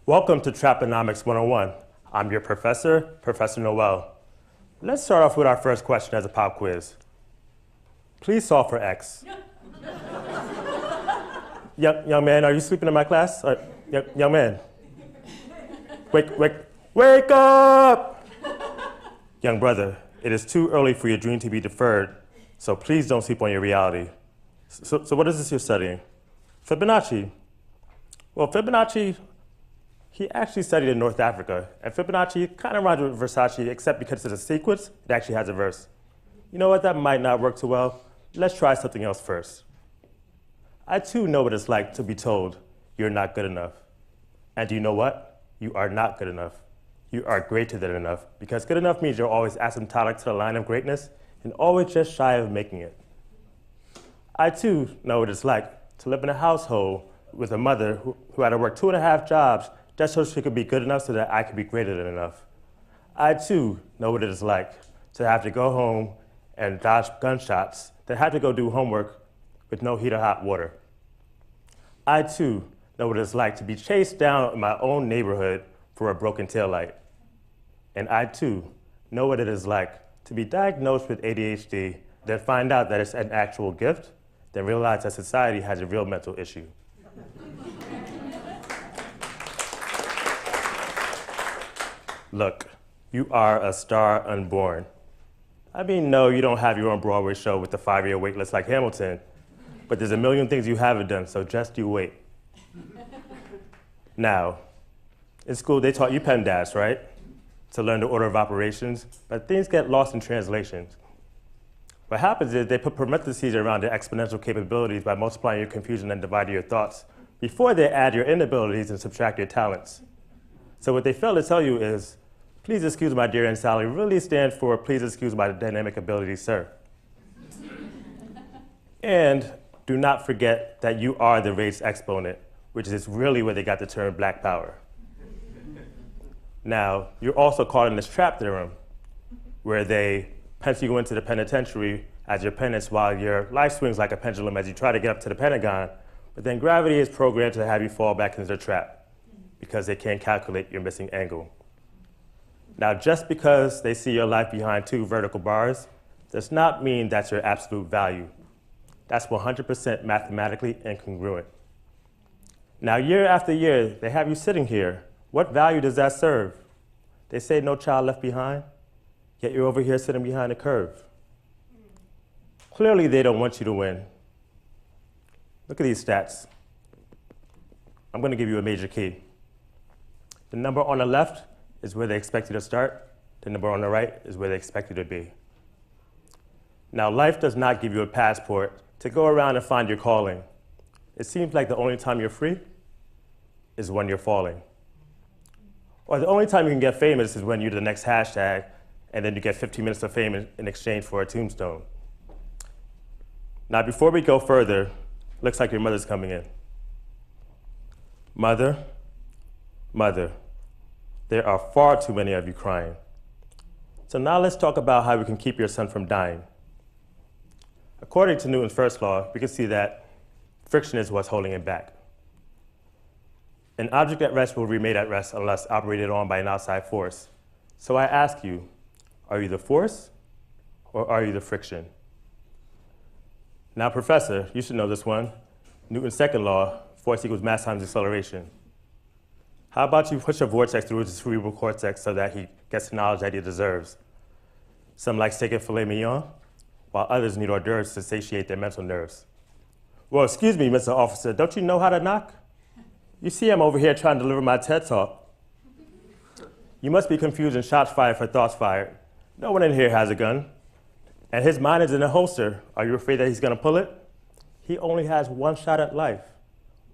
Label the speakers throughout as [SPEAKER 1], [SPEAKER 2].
[SPEAKER 1] Welcome to chponomics 101. I'm your professor, Professor Noel. Let's start off with our first question as a pop quiz. Please solve for x. Young man, are you sleeping in my class? Young man. Wake up! Young brother, it is too early for your dream to be deferred, so please don't sleep on your reality. So what is this you're studying? Fibonacci. Well, Fibonacci, he actually studied in North Africa, and Fibonacci kind of rhymes with Versace, except because it's a sequence, it actually has a verse. You know what, that might not work too well. Let's try something else first. I too know what it's like to be told you're not good enough. And do you know what? You are not good enough. You are greater than enough, because good enough means you're always asymptotic to the line of greatness and always just shy of making it. I too know what it's like to live in a household with a mother who had to work 2.5 jobs just so she could be good enough so that I could be greater than enough. I too know what it is like to have to go home and dodge gunshots, that have to go do homework with no heat or hot water. I too know what it's like to be chased down in my own neighborhood for a broken taillight. And I too know what it is like to be diagnosed with ADHD, then find out that it's an actual gift, then realize that society has a real mental issue. Look, you are a star unborn. I mean, no, you don't have your own Broadway show with the 5-year wait list like Hamilton, but there's a million things you haven't done, so just you wait. Now, in school they taught you PEMDAS, right? To learn the order of operations, but things get lost in translations. What happens is they put parentheses around the exponential capabilities by multiplying your confusion and dividing your thoughts before they add your inabilities and subtract your talents. So what they fail to tell you is, please excuse my dear Aunt Sally really stands for please excuse my dynamic abilities, sir. And do not forget that you are the raised exponent, which is really where they got the term black power. Now, you're also caught in this trap theorem, where they pencil you into the penitentiary as your penance while your life swings like a pendulum as you try to get up to the Pentagon, but then gravity is programmed to have you fall back into the trap because they can't calculate your missing angle. Now, just because they see your life behind 2 vertical bars does not mean that's your absolute value. That's 100% mathematically incongruent. Now, year after year, they have you sitting here. What value does that serve? They say no child left behind, yet you're over here sitting behind a curve. Clearly, they don't want you to win. Look at these stats. I'm going to give you a major key. The number on the left is where they expect you to start. The number on the right is where they expect you to be. Now, life does not give you a passport to go around and find your calling. It seems like the only time you're free is when you're falling. Or the only time you can get famous is when you're the next hashtag, and then you get 15 minutes of fame in exchange for a tombstone. Now, before we go further, looks like your mother's coming in. Mother, there are far too many of you crying. So now let's talk about how we can keep your son from dying. According to Newton's first law, we can see that friction is what's holding it back. An object at rest will remain at rest unless operated on by an outside force. So I ask you, are you the force or are you the friction? Now, professor, you should know this one. Newton's second law, force equals mass times acceleration. How about you push a vortex through his cerebral cortex so that he gets the knowledge that he deserves? Some like steak and filet mignon, while others need hors d'oeuvres to satiate their mental nerves. Well, excuse me, Mr. Officer, don't you know how to knock? You see I'm over here trying to deliver my TED Talk. You must be confused and shots fired for thoughts fired. No one in here has a gun. And his mind is in a holster. Are you afraid that he's going to pull it? He only has 1 shot at life.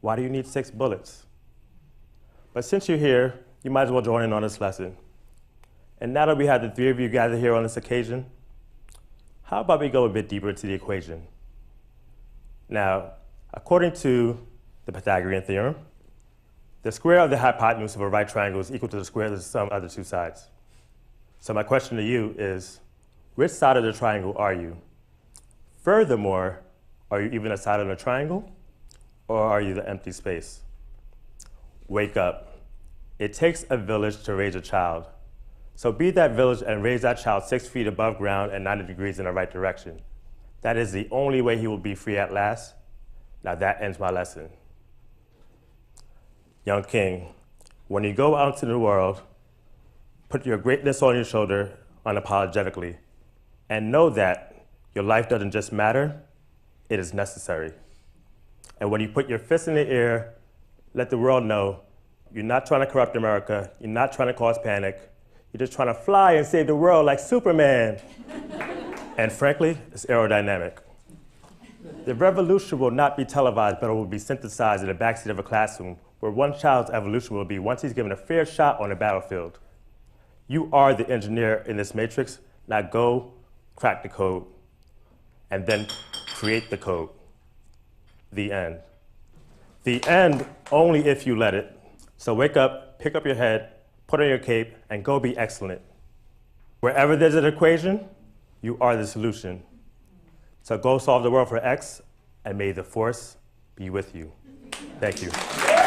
[SPEAKER 1] Why do you need 6 bullets? But since you're here, you might as well join in on this lesson. And now that we have the 3 of you gathered here on this occasion, how about we go a bit deeper into the equation? Now, according to the Pythagorean theorem, the square of the hypotenuse of a right triangle is equal to the square of the sum of the 2 sides. So my question to you is, which side of the triangle are you? Furthermore, Are you even a side on a triangle? Or are you the empty space? Wake up. It takes a village to raise a child. So be that village and raise that child 6 feet above ground and 90 degrees in the right direction. That is the only way he will be free at last. Now that ends my lesson. Young king, when you go out into the world, put your greatness on your shoulder unapologetically, and know that your life doesn't just matter, it is necessary. And when you put your fist in the air, let the world know you're not trying to corrupt America, you're not trying to cause panic, you're just trying to fly and save the world like Superman. And frankly, it's aerodynamic. The revolution will not be televised, but it will be synthesized in the backseat of a classroom where one child's evolution will be once he's given a fair shot on the battlefield. You are the engineer in this matrix. Now go crack the code and then create the code. The end. The end only if you let it. So wake up, pick up your head, put on your cape, and go be excellent. Wherever there's an equation, you are the solution. So go solve the world for X, and may the force be with you. Thank you.